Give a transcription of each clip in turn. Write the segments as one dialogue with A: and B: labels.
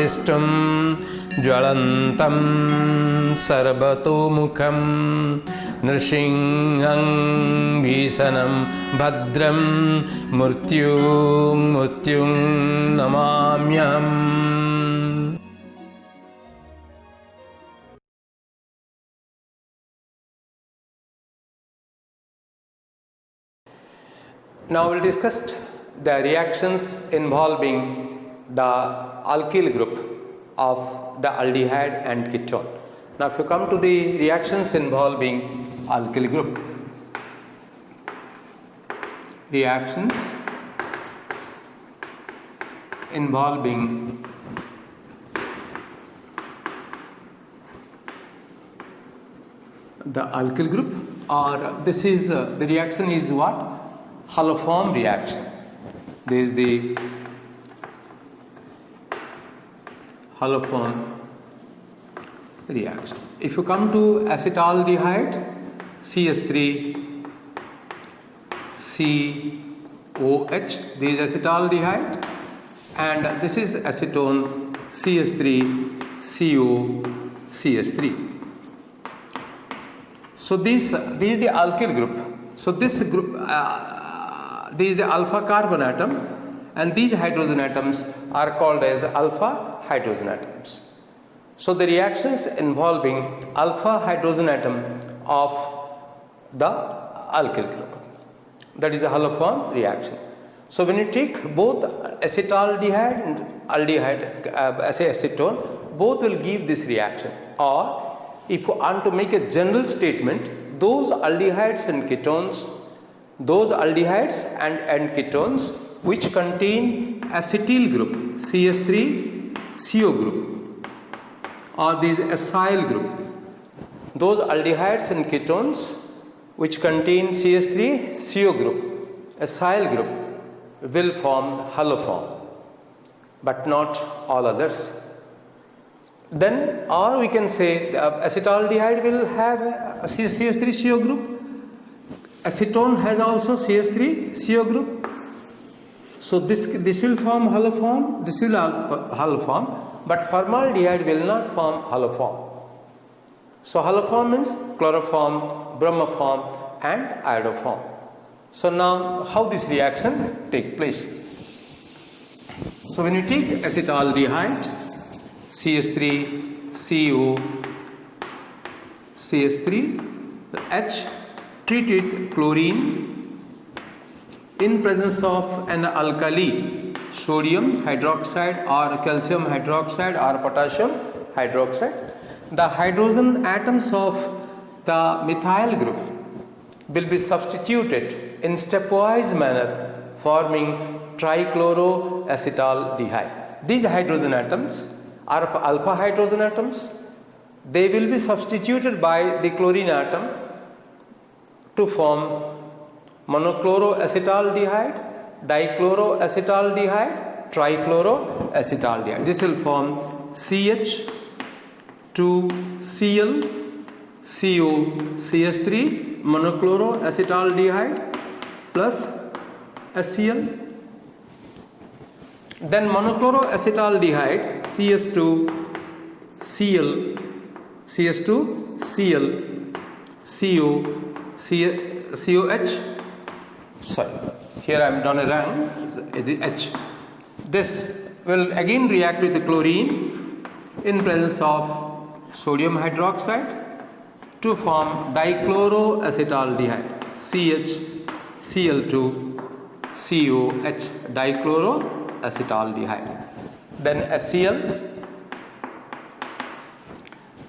A: दृष्टुं ज्वलन्तं सर्वतोमुखं नृसिंहं भीषणं भद्रं मृत्युं नमाम्यहम्. Now we'll discuss the reactions involving the alkyl group of the aldehyde and ketone. Now if you come to the reactions involving alkyl group, reactions involving the alkyl group, or this is the reaction is what? Haloform reaction. There is the haloform reaction. If you come to acetaldehyde, CS3 COH, this is acetaldehyde, and this is acetone, CS3 CO CS3. So this is the alkyl group. So this group this is the alpha carbon atom, and these hydrogen atoms are called as alpha hydrogen atoms. So the reactions involving alpha hydrogen atom of the alkyl group, that is a haloform reaction. So when you take both acetaldehyde and aldehyde, acetone, both will give this reaction. Or if you want to make a general statement, those aldehydes and ketones, those aldehydes and ketones which contain acetyl group, CS3 CO group, or this acyl group, those aldehydes and ketones which contain CS3 CO group, acyl group, will form haloform, but not all others. Then, or we can say acetaldehyde will have a CS3 CO group, acetone has also CS3 CO group. So this will form haloform, this will haloform, but formaldehyde will not form haloform. So haloform means chloroform, bromoform and iodoform. So now how this reaction take place? So when you take acetaldehyde, CS3 CO CS3, the H, treat with chlorine in presence of an alkali, sodium hydroxide or calcium hydroxide or potassium hydroxide. The hydrogen atoms of the methyl group will be substituted in stepwise manner, forming trichloroacetaldehyde. These hydrogen atoms are alpha hydrogen atoms. They will be substituted by the chlorine atom to form monochloroacetaldehyde, dichloroacetaldehyde, trichloroacetaldehyde. This will form CH2Cl CO CS3 monochloroacetaldehyde plus HCl. Then monochloroacetaldehyde CS2Cl CO COH. Sorry, here I am done a wrong. It is H. This will again react with the chlorine in presence of sodium hydroxide to form dichloroacetaldehyde CHCl2 COH, dichloroacetaldehyde. Then HCl.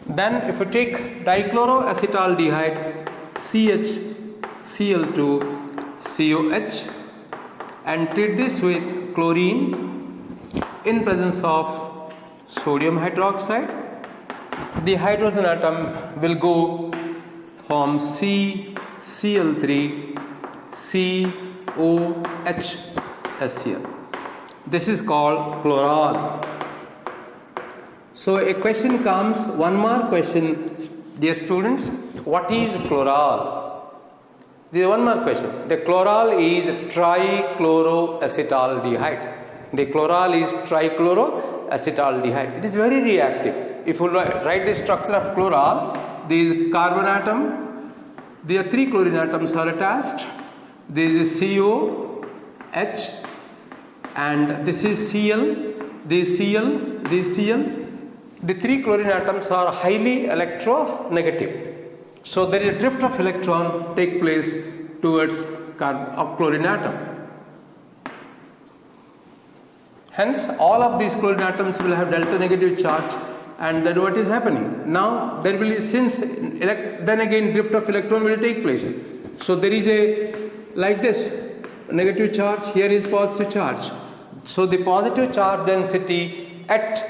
A: Then if you take dichloroacetaldehyde CHCl2 COH and treat this with chlorine in presence of sodium hydroxide, the hydrogen atom will go form CCl3 COH HCl. This is called chloral. So a question comes, one more question, dear students, what is chloral? There is one more question. The chloral is trichloroacetaldehyde. The chloral is trichloroacetaldehyde. chloroacetaldehyde. It is very reactive. If you write the structure of chloral, these carbon atom, there are 3 chlorine atoms are attached. There is a CO, H, and this is Cl, this Cl, this Cl. The 3 chlorine atoms are highly electronegative. So there is a drift of electron take place towards chlorine atom. Hence, all of these chlorine atoms will have delta negative charge, and then what is happening? Now there will be, then again drift of electron will take place. So there is a, like this, negative charge, here is positive charge. So the positive charge density at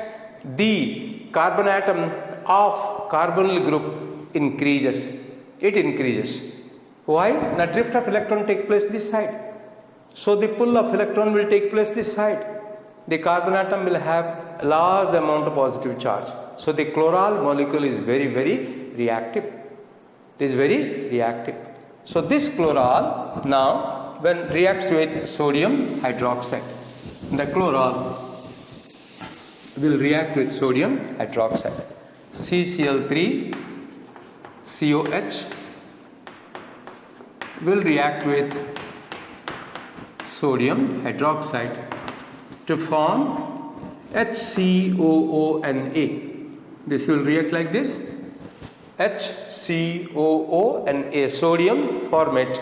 A: the carbon atom of carbonyl group increases. It increases. Why? The drift of electron take place this side. So the pull of electron will take place this side. The carbon atom will have a large amount of positive charge. So the chloral molecule is very, very reactive. It is very reactive. So this chloral now when reacts with sodium hydroxide, the chloral will react with sodium hydroxide. CCl3 COH will react with sodium hydroxide to form HCOONA. This will react like this. HCOONA, sodium formate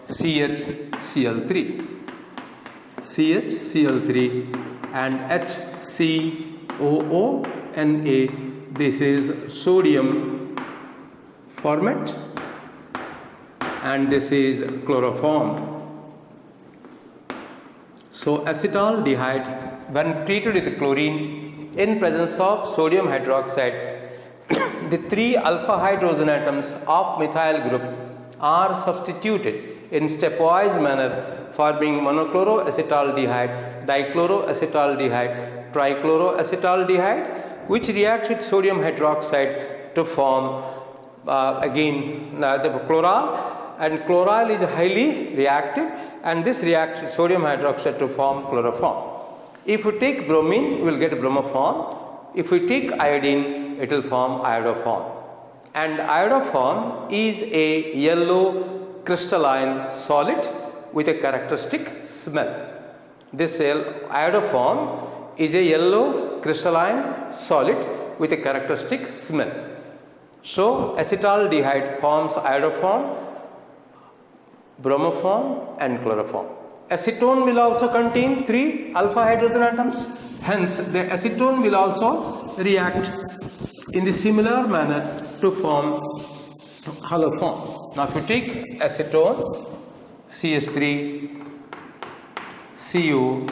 A: CHCl3. CHCl3 and HCOONA, this is sodium format and this is chloroform. So acetaldehyde when treated with chlorine in presence of sodium hydroxide, the 3 alpha hydrogen atoms of methyl group are substituted in stepwise manner forming monochloroacetaldehyde, dichloroacetaldehyde, trichloroacetaldehyde, which reacts with sodium hydroxide to form the chloral, and chloral is highly reactive and this reacts with sodium hydroxide to form chloroform. If we take bromine, we will get bromoform. If we take iodine, it will form iodoform. And iodoform is a yellow crystalline solid with a characteristic smell. This iodoform is a yellow crystalline solid with a characteristic smell. So acetaldehyde forms iodoform, bromoform and chloroform. Acetone will also contain 3 alpha hydrogen atoms. Hence, the acetone will also react in the similar manner to form haloform. Now, if you take acetone, CH3, CO,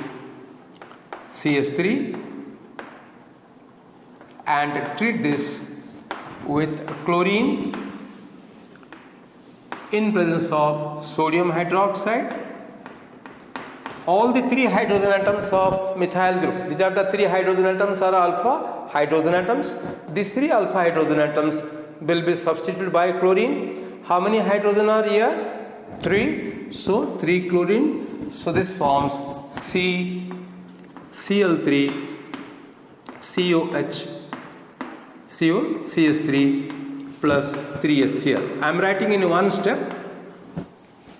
A: CH3 and treat this with chlorine in presence of sodium hydroxide, all the 3 hydrogen atoms of methyl group, these are the 3 hydrogen atoms are alpha hydrogen atoms. These 3 alpha hydrogen atoms will be substituted by chlorine. How many hydrogen are here? 3. So 3 chlorine. So this forms CCl3 COH CH3 plus 3HCl. I am writing in one step.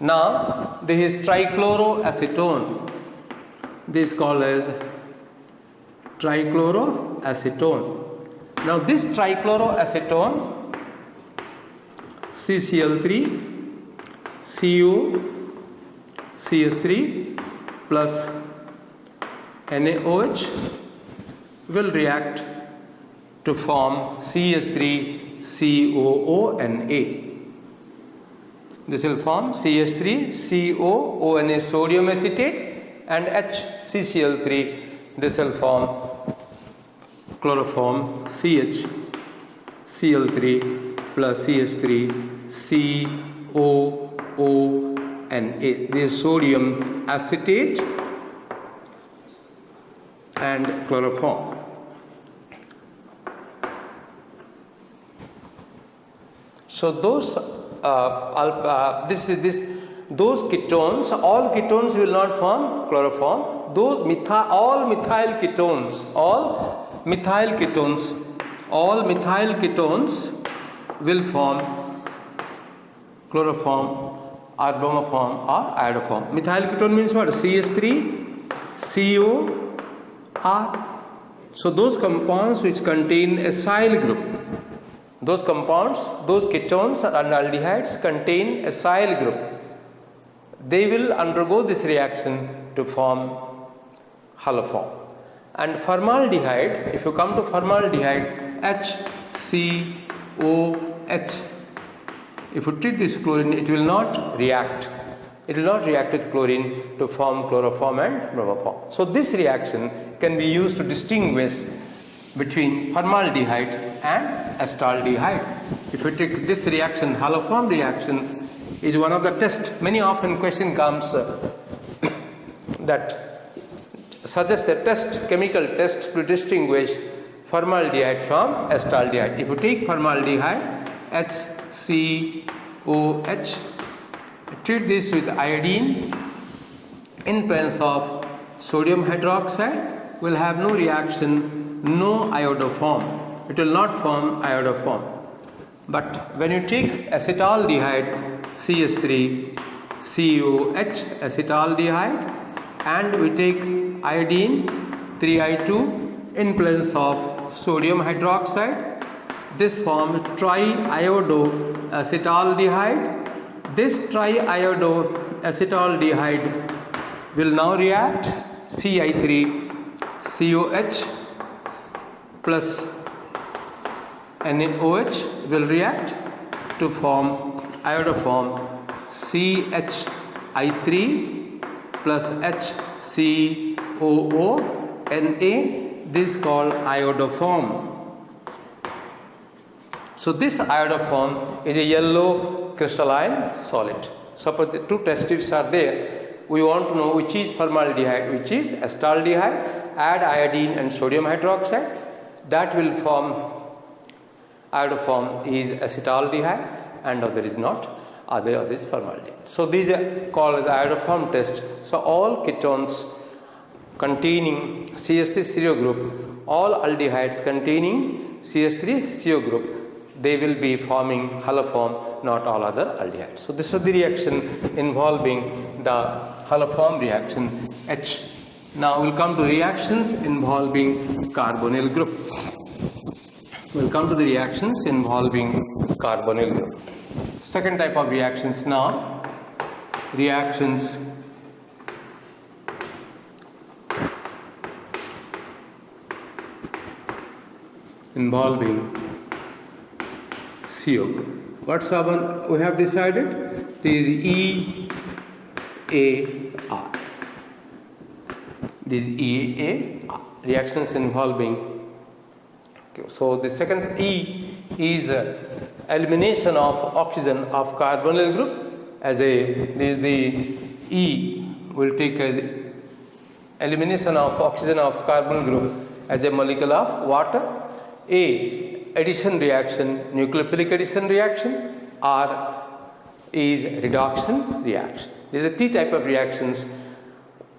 A: Now this is trichloroacetone. This is called as trichloroacetone. Now this trichloroacetone CCl3 CO CH3 plus NaOH will react to form CH3COONA. This will form CH3COONA sodium acetate and HCCl3. This will form chloroform CHCl3 plus CH3COONA. This is sodium acetate and chloroform. So those those ketones, all ketones will not form chloroform. Those all methyl ketones, all methyl ketones, all methyl ketones will form chloroform or bromoform or iodoform. Methyl ketone means what? CH3, CO, R. So those compounds which contain acyl group, those compounds, those ketones and aldehydes contain acyl group. They will undergo this reaction to form haloform. And formaldehyde, if you come to formaldehyde, HCOH, if you treat this chlorine, it will not react. It will not react with chlorine to form chloroform and bromoform. So this reaction can be used to distinguish between formaldehyde and acetaldehyde. If you take this reaction, haloform reaction is one of the tests. Many often question comes that suggests a test, chemical test to distinguish formaldehyde from acetaldehyde. If you take formaldehyde, HCOH, treat this with iodine in presence of sodium hydroxide, will have no reaction, no iodoform. It will not form iodoform. But when you take acetaldehyde, CH3, COH, acetaldehyde, and we take iodine, 3I2, in presence of sodium hydroxide, this forms triiodoacetaldehyde. This triiodoacetaldehyde will now react Ci3COH plus NaOH will react to form iodoform CHI3 plus HCOO Na. This is called iodoform. So this iodoform is a yellow crystalline solid. Suppose the two test tubes are there. We want to know which is formaldehyde, which is acetaldehyde. Add iodine and sodium hydroxide. That will form iodoform is acetaldehyde, and other is not. Other is formaldehyde. So these are called as iodoform test. So all ketones containing CH3CO group, all aldehydes containing CH3CO group, they will be forming haloform, not all other aldehydes. So this is the reaction involving the haloform reaction H. Now we'll come to reactions involving carbonyl group. We'll come to the reactions involving carbonyl group. Second type of reactions now, reactions involving CO group. What's our one we have decided? This is EAR. This is EAR. Reactions involving. Okay, so the second E is elimination of oxygen of carbonyl group as a. This is the E will take as elimination of oxygen of carbonyl group as a molecule of water. A, addition reaction, nucleophilic addition reaction. R is reduction reaction. These are three type of reactions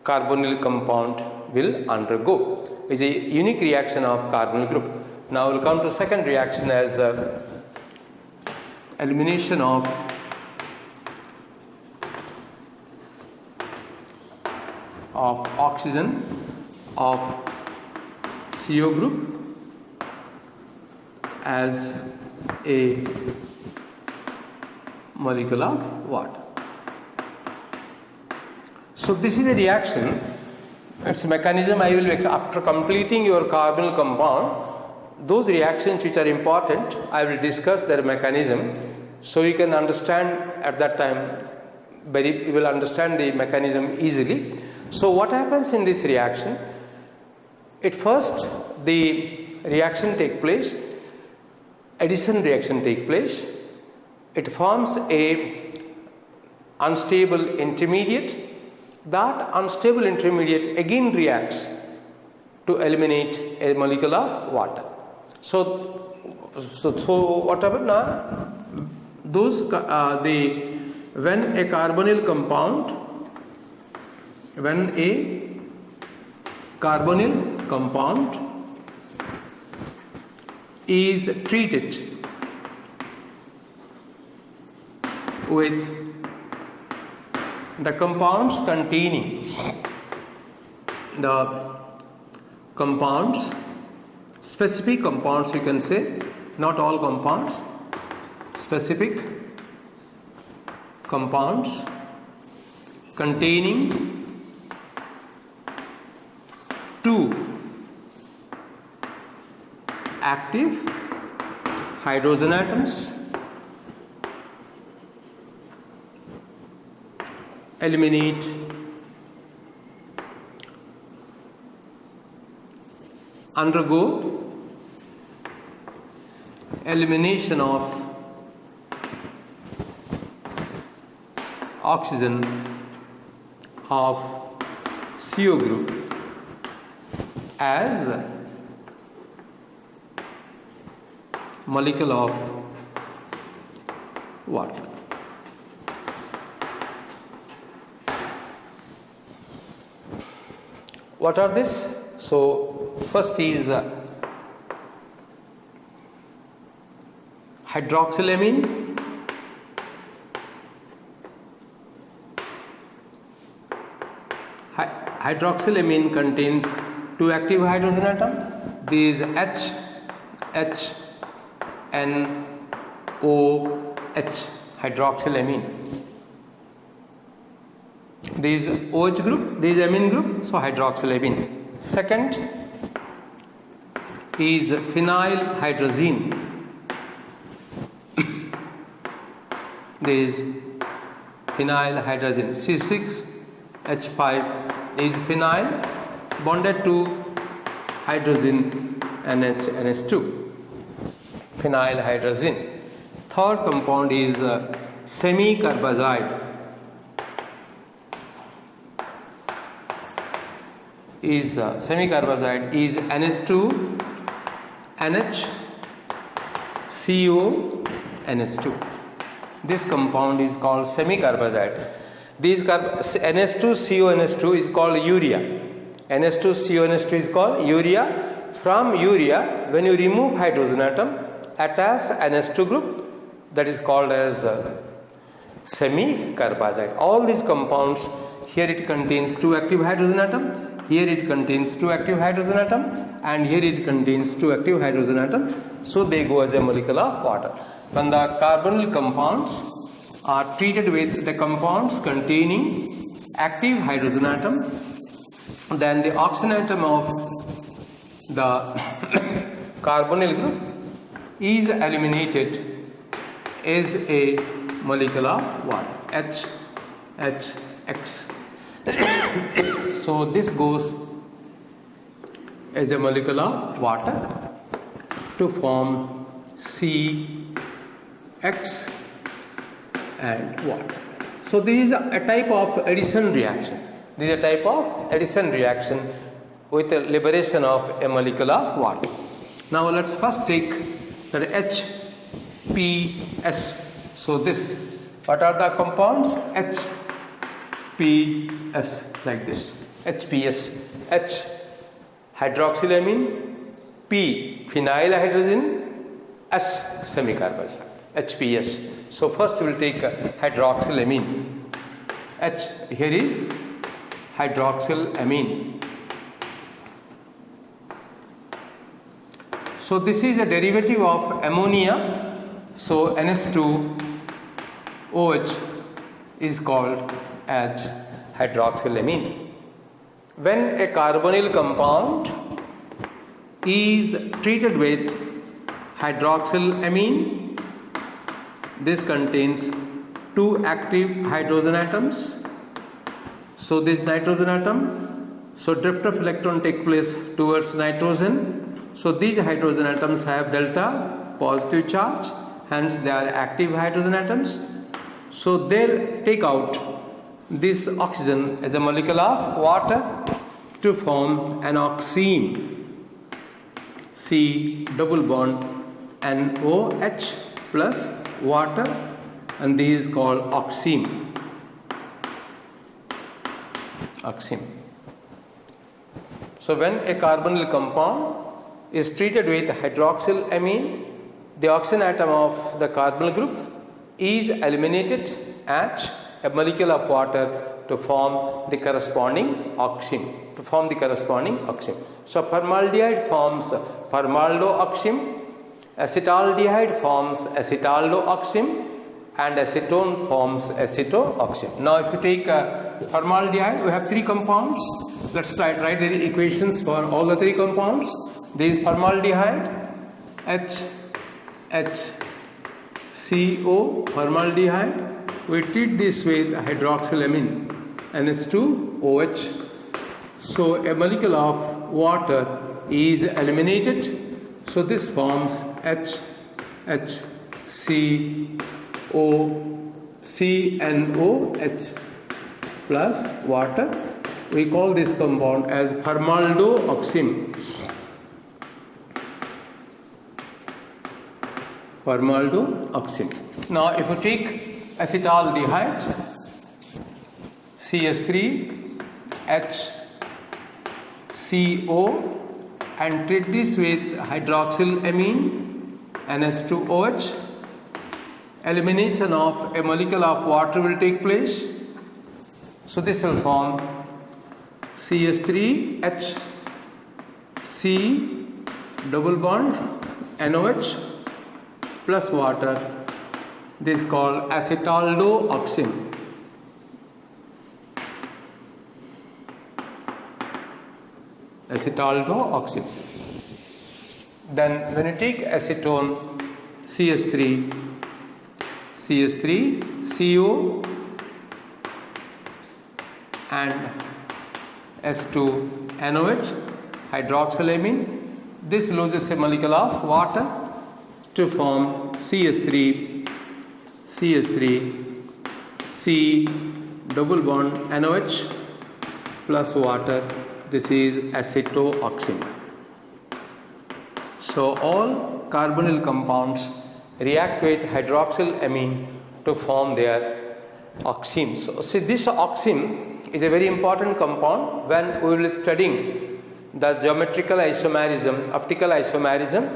A: carbonyl compound will undergo. Is a unique reaction of carbonyl group. Now we'll come to second reaction as elimination of oxygen of CO group as a molecule of water. So this is a reaction. Its mechanism I will, after completing your carbonyl compound, those reactions which are important, I will discuss their mechanism, so you can understand at that time. You will understand the mechanism easily. So what happens in this reaction? At first, the reaction take place. Addition reaction take place. It forms a unstable intermediate. That unstable intermediate again reacts to eliminate a molecule of water. So what happened now? Those when a carbonyl compound is treated with the compounds containing specific compounds, you can say, not all compounds, specific compounds containing two active hydrogen atoms, undergo elimination of oxygen of CO group as molecule of water. What are this? So first is hydroxylamine, hydroxylamine contains two active hydrogen atoms. These HNOH, hydroxylamine. These OH group, these amine group, so hydroxylamine. Second is phenylhydrazine. This phenylhydrazine, C6H5 is phenyl bonded to hydrogen NH2, phenylhydrazine. Third compound is semicarbazide. Semicarbazide is NH2 NH NH2. This compound is called semicarbazide. This NH2CONH2 is called urea. NH2CONH2 is called urea. From urea, when you remove hydrogen atom, attach NH2 group, that is called as semicarbazide. All these compounds, here it contains two active hydrogen atom, here it contains two active hydrogen atom, and here it contains two active hydrogen atom. So they go as a molecule of water. When the carbonyl compounds are treated with the compounds containing active hydrogen atom, then the oxygen atom of the carbonyl group is eliminated as a molecule of water, HX. So this goes as a molecule of water to form CX and water. So this is a type of addition reaction. This is a type of addition reaction with the liberation of a molecule of water. Now let's first take the HPS. So this, what are the compounds? HPS, like this. HPS, H hydroxylamine, P phenylhydrazine, S semicarbazide, HPS. So first we will take hydroxylamine. H here is hydroxylamine. So this is a derivative of ammonia. So NH2OH is called as hydroxylamine. When a carbonyl compound is treated with hydroxylamine, this contains two active hydrogen atoms. So this nitrogen atom, so drift of electron take place towards nitrogen. So these hydrogen atoms have delta positive charge, hence they are active hydrogen atoms. So they'll take out this oxygen as a molecule of water to form an oxime, C double bond NOH plus water, and this is called oxime. So when a carbonyl compound is treated with hydroxylamine, the oxygen atom of the carbonyl group is eliminated at a molecule of water to form the corresponding oxime. So formaldehyde forms formaldeoxime, acetaldehyde forms acetaldeoxime, and acetone forms acetooxime. Now if you take formaldehyde, we have three compounds. Let's write the equations for all the three compounds. There is formaldehyde, HCO, formaldehyde. We treat this with hydroxylamine, NH2OH. So a molecule of water is eliminated. So this forms CNOH plus water. We call this compound as formaldeoxime. Now if you take acetaldehyde, CS3HCO, and treat this with hydroxylamine, NH2OH, elimination of a molecule of water will take place. So this will form CS3HC double bond NOH plus water. This is called acetaldeoxime. Then when you take acetone, CS3CO and S2NOH, hydroxylamine, this loses a molecule of water to form C double bond NOH plus water. This is acetooxime. So all carbonyl compounds react with hydroxylamine to form their oximes. So see, this oxime is a very important compound when we will be studying the geometrical isomerism, optical isomerism.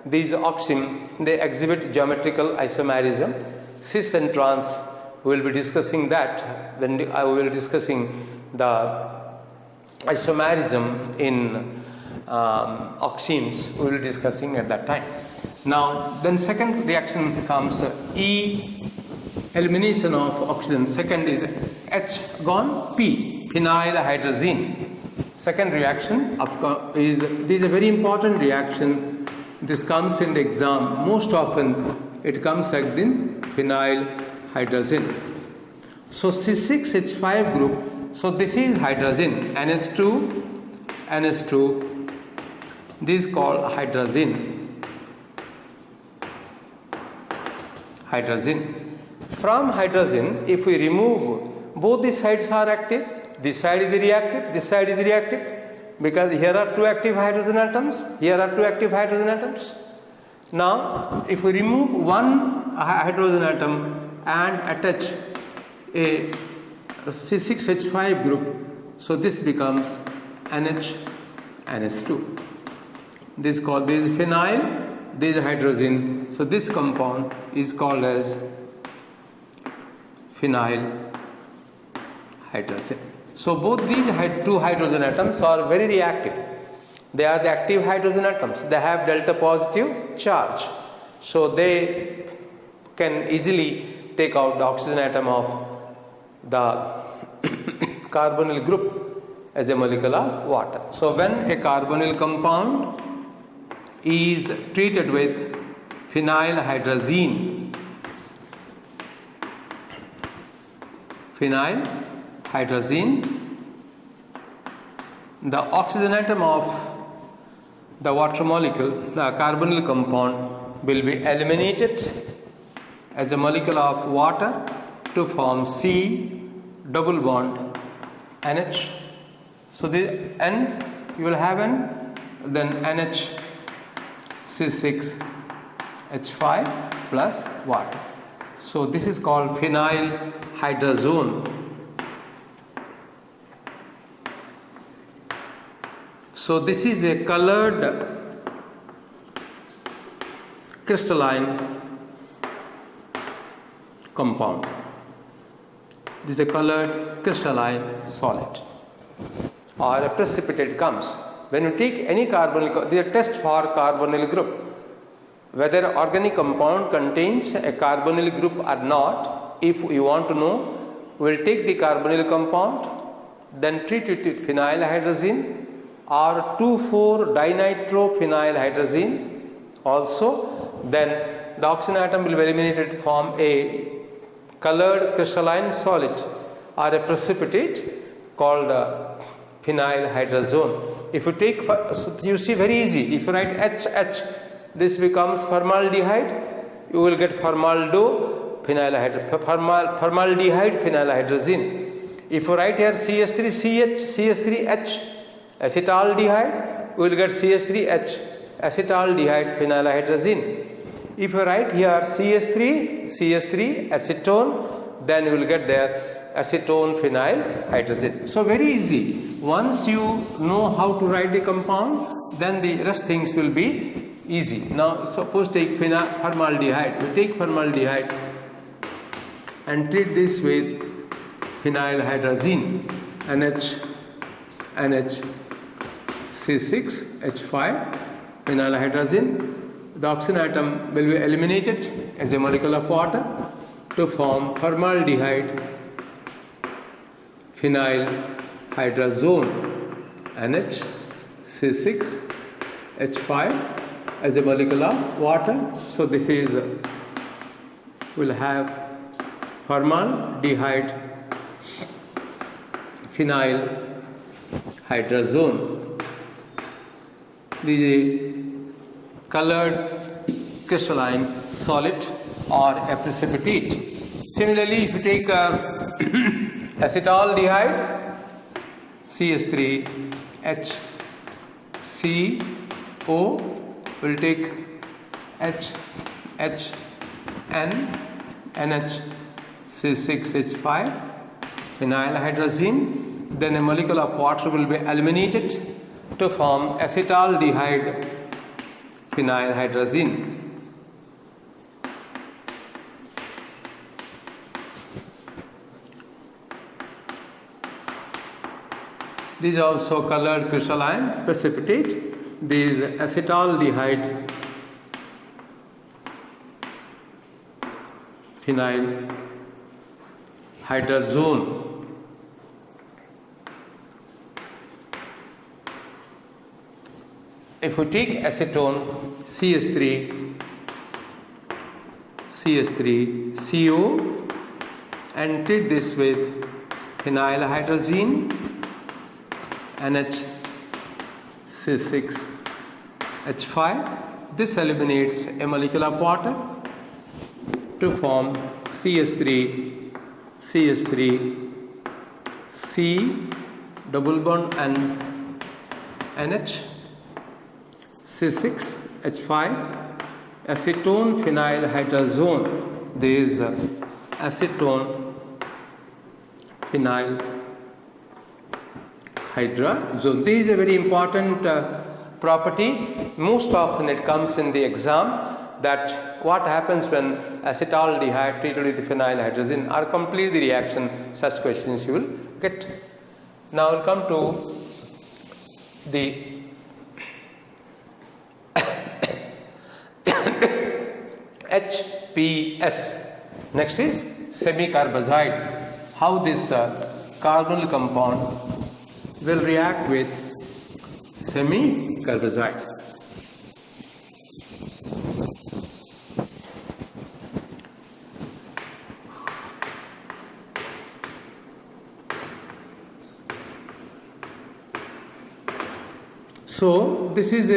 A: These oxime, they exhibit geometrical isomerism. Cis and trans, we will be discussing that when I will be discussing the isomerism in oximes. We will be discussing at that time. Now then second reaction comes elimination of oxygen. Second is H gone, P, phenylhydrazine. Second reaction is this is a very important reaction. This comes in the exam. Most often it comes like in phenylhydrazine. So C6H5 group. So this is hydrazine, NH2. This is called hydrazine. From hydrazine, if we remove both these sides are active, this side is reactive, this side is reactive, because here are two active hydrogen atoms, here are two active hydrogen atoms. Now if we remove one hydrogen atom and attach a C6H5 group, so this becomes NH2. This is phenyl, this is hydrazine. So this compound is called as phenylhydrazine. So both these two hydrogen atoms are very reactive. They are the active hydrogen atoms. They have delta positive charge. So they can easily take out the oxygen atom of the carbonyl group as a molecule of water. So when a carbonyl compound is treated with phenylhydrazine, the oxygen atom of the water molecule, the carbonyl compound, will be eliminated as a molecule of water to form C double bond NH. So the N, you will have N, then NH C6H5 plus water. So this is called phenylhydrazone. So this is a colored crystalline compound. This is a colored crystalline solid or a precipitate comes. When you take any carbonyl, this is a test for carbonyl group. Whether organic compound contains a carbonyl group or not, if you want to know, we will take the carbonyl compound, then treat it with phenylhydrazine or 2,4-dinitrophenylhydrazine also. Then the oxygen atom will be eliminated to form a colored crystalline solid or a precipitate called phenylhydrazone. If you take, so you see very easy, if you write HH, this becomes formaldehyde, you will get formaldehyde phenylhydrazine. If you write here CH3CH, CH3H, acetaldehyde, you will get CH3H, acetaldehyde phenylhydrazine. If you write here CH3 acetone, then you will get there acetone phenylhydrazine. So very easy. Once you know how to write the compound, then the rest things will be easy. Now suppose take formaldehyde. We take formaldehyde and treat this with phenylhydrazine, NHC6H5 phenylhydrazine. The oxygen atom will be eliminated as a molecule of water to form formaldehyde phenylhydrazone, NHC6H5 as a molecule of water. So this is will have formaldehyde phenylhydrazone. This is a colored crystalline solid or a precipitate. Similarly, if you take acetaldehyde, CH3HCO, will take HHN, NHC6H5 phenylhydrazine. Then a molecule of water will be eliminated to form acetaldehyde phenylhydrazine. This is also colored crystalline precipitate. This is acetaldehyde phenylhydrazone. If we take acetone CH3CO and treat this with phenylhydrazine, NHC6H5, this eliminates a molecule of water to form CH3C double bond and NH C6H5 acetone phenylhydrazone. There is acetone phenylhydrazone. This is a very important property. Most often it comes in the exam, that what happens when acetaldehyde treated with phenylhydrazine or complete the reaction. Such questions you will get. Now we'll come to the HPS. Next is semicarbazide. How this carbonyl compound will react with semicarbazide. So this is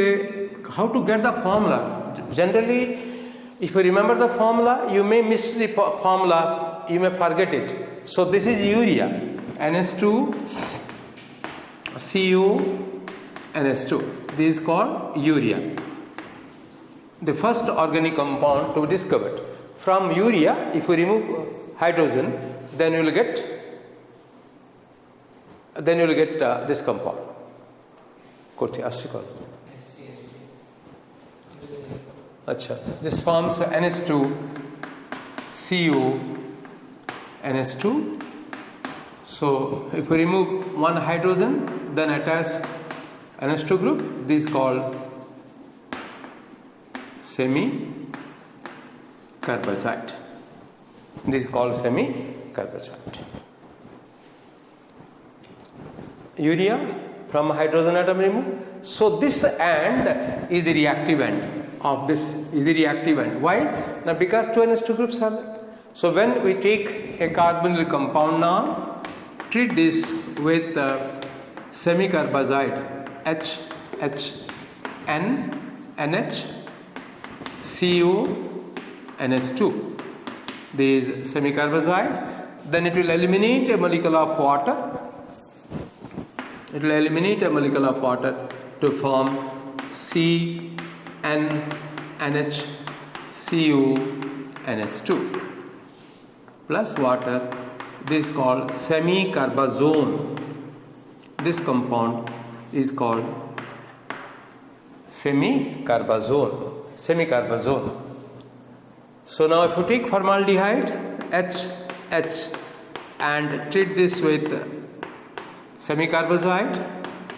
A: how to get the formula. Generally, if you remember the formula, you may miss the formula, you may forget it. So this is urea, NH2, CO, NH2. This is called urea. The first organic compound to be discovered. From urea, if you remove hydrogen, then you will get this compound. अच्छा, this forms NH2 CO NH2. So if we remove one hydrogen, then attach NH2 group. This is called semi-carbazide. This is called semi-carbazide. Urea from hydrogen atom removed. So this end is the reactive end of this. Is the reactive end. Why? Now because two NH2 groups are there. So when we take a carbonyl compound now, treat this with semi-carbazide HHN NH CO NH2. This is semi-carbazide. Then it will eliminate a molecule of water. It will eliminate a molecule of water to form CnNH CuNH2 plus water. This is called semi-carbazone. This compound is called semi-carbazone. Semi-carbazone. So now if you take formaldehyde HH and treat this with semi-carbazide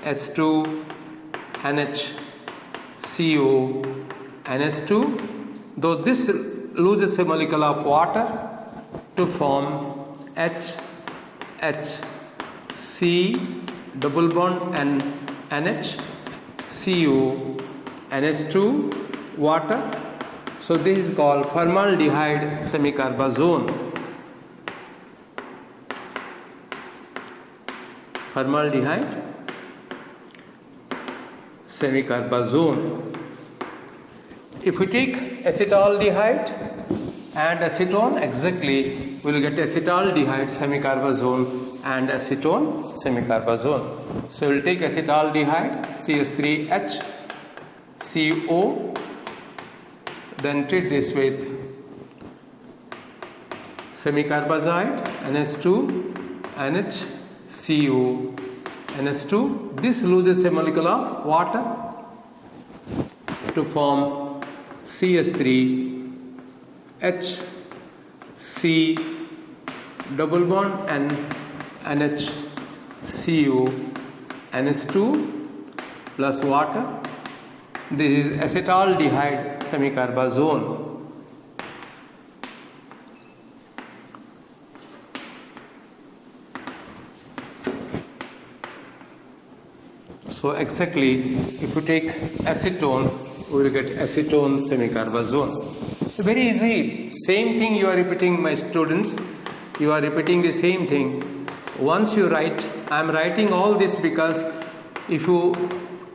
A: H2 NH CO NH2, though this loses a molecule of water to form HHC double bond and NH CO NH2 water. So this is called formaldehyde semi-carbazone. Formaldehyde semi-carbazone. If we take acetaldehyde and acetone, exactly we will get acetaldehyde semi-carbazone and acetone semi-carbazone. So we will take acetaldehyde CH3H CO, then treat this with semi-carbazide NH2 NH CO NH2. This loses a molecule of water to form CH3 HC double bond and NH CO NH2 plus water. This is acetaldehyde semi-carbazone. So exactly, if you take acetone, we will get acetone semi-carbazone. Very easy. Same thing you are repeating, my students. You are repeating the same thing. Once you write, I am writing all this because if you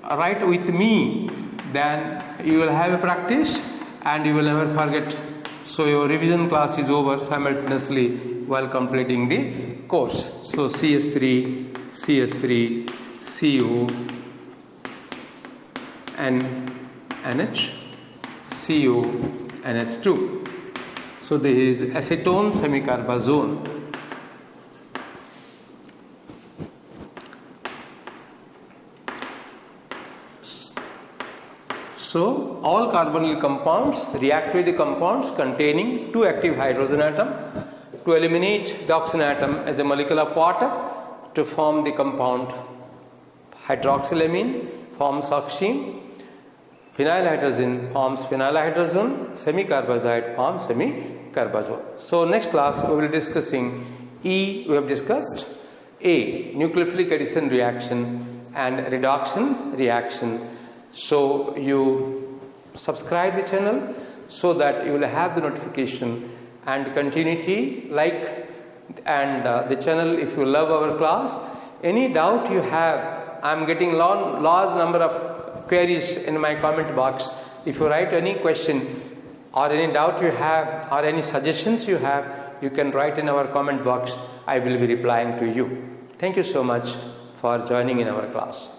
A: write with me, then you will have a practice and you will never forget. So your revision class is over simultaneously while completing the course. So CH3, CO, and NH, CO, NH2. So this is acetone semi-carbazone. So all carbonyl compounds react with the compounds containing two active hydrogen atom to eliminate the oxygen atom as a molecule of water to form the compound hydroxylamine forms oxime, phenyl hydrogen forms phenyl semi-carbazide forms semi-carbazole. So next class we will be discussing E, we have discussed A, nucleophilic addition reaction and redoxin reaction. So you subscribe the channel so that you will have the notification and continuity like and the channel if you love our class. Any doubt you have, I am getting large number of queries in my comment box. If you write any question or any doubt you have or any suggestions you have, you can write in our comment box. I will be replying to you. Thank you so much for joining in our class.